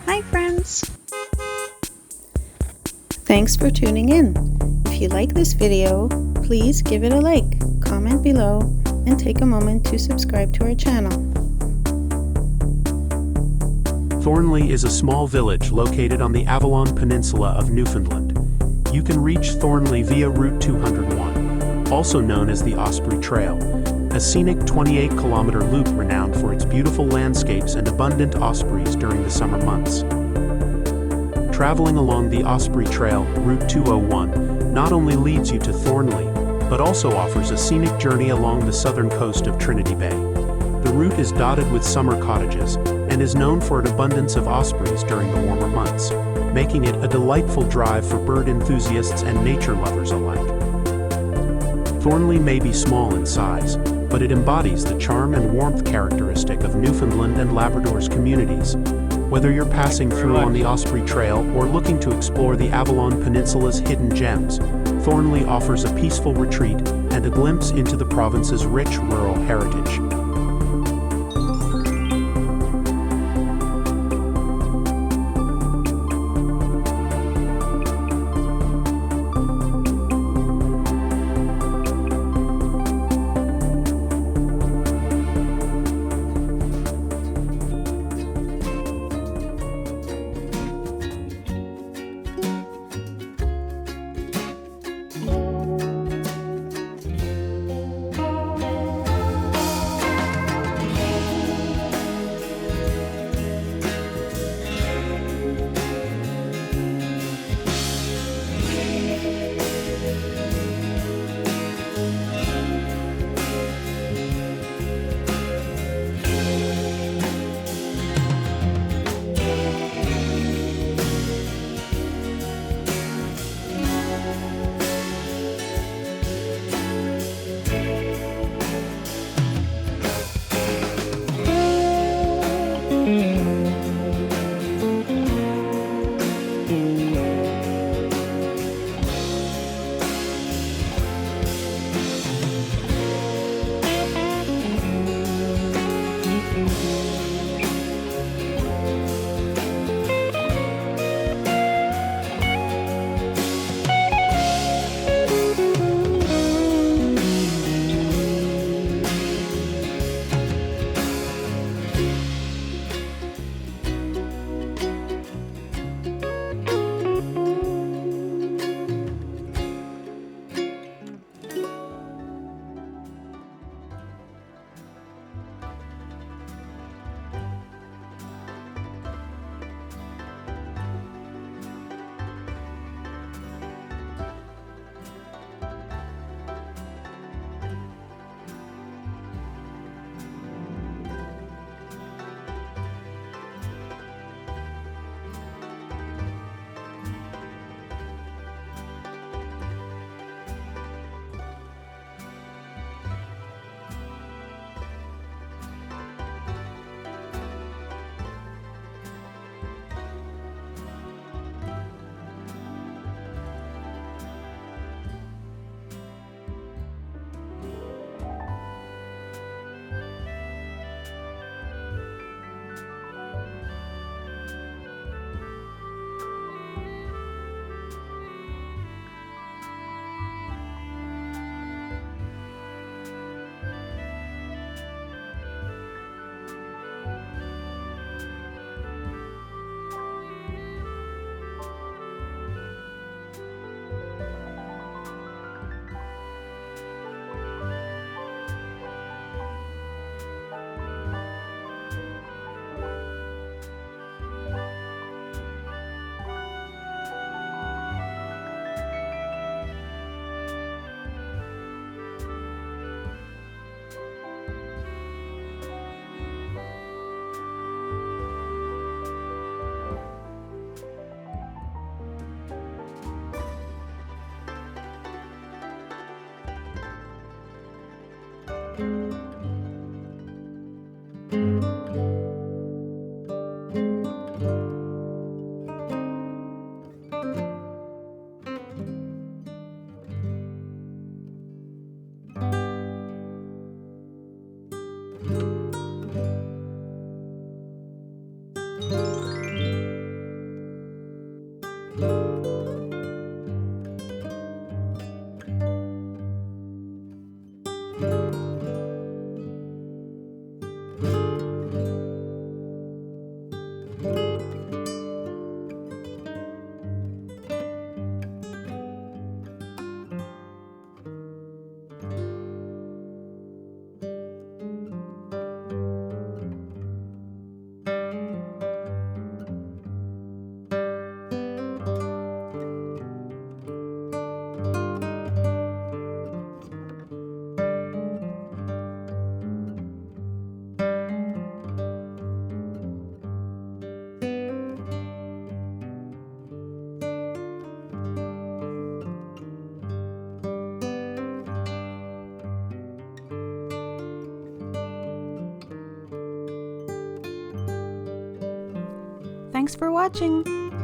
Hi friends! Thanks for tuning in. If you like this video, please give it a like, comment below, and take a moment to subscribe to our channel. Thornlea is a small village located on the Avalon Peninsula of Newfoundland. You can reach Thornlea via Route 201, also known as the Osprey Trail, a scenic 28-kilometer loop renowned for its beautiful landscapes and abundant ospreys during the summer months. Traveling along the Osprey Trail, Route 201, not only leads you to Thornlea, but also offers a scenic journey along the southern coast of Trinity Bay. The route is dotted with summer cottages and is known for an abundance of ospreys during the warmer months, making it a delightful drive for bird enthusiasts and nature lovers alike. Thornlea may be small in size, but it embodies the charm and warmth characteristic of Newfoundland and Labrador's communities. Whether you're passing through on the Osprey Trail or looking to explore the Avalon Peninsula's hidden gems, Thornlea offers a peaceful retreat and a glimpse into the province's rich rural heritage. Thanks for watching!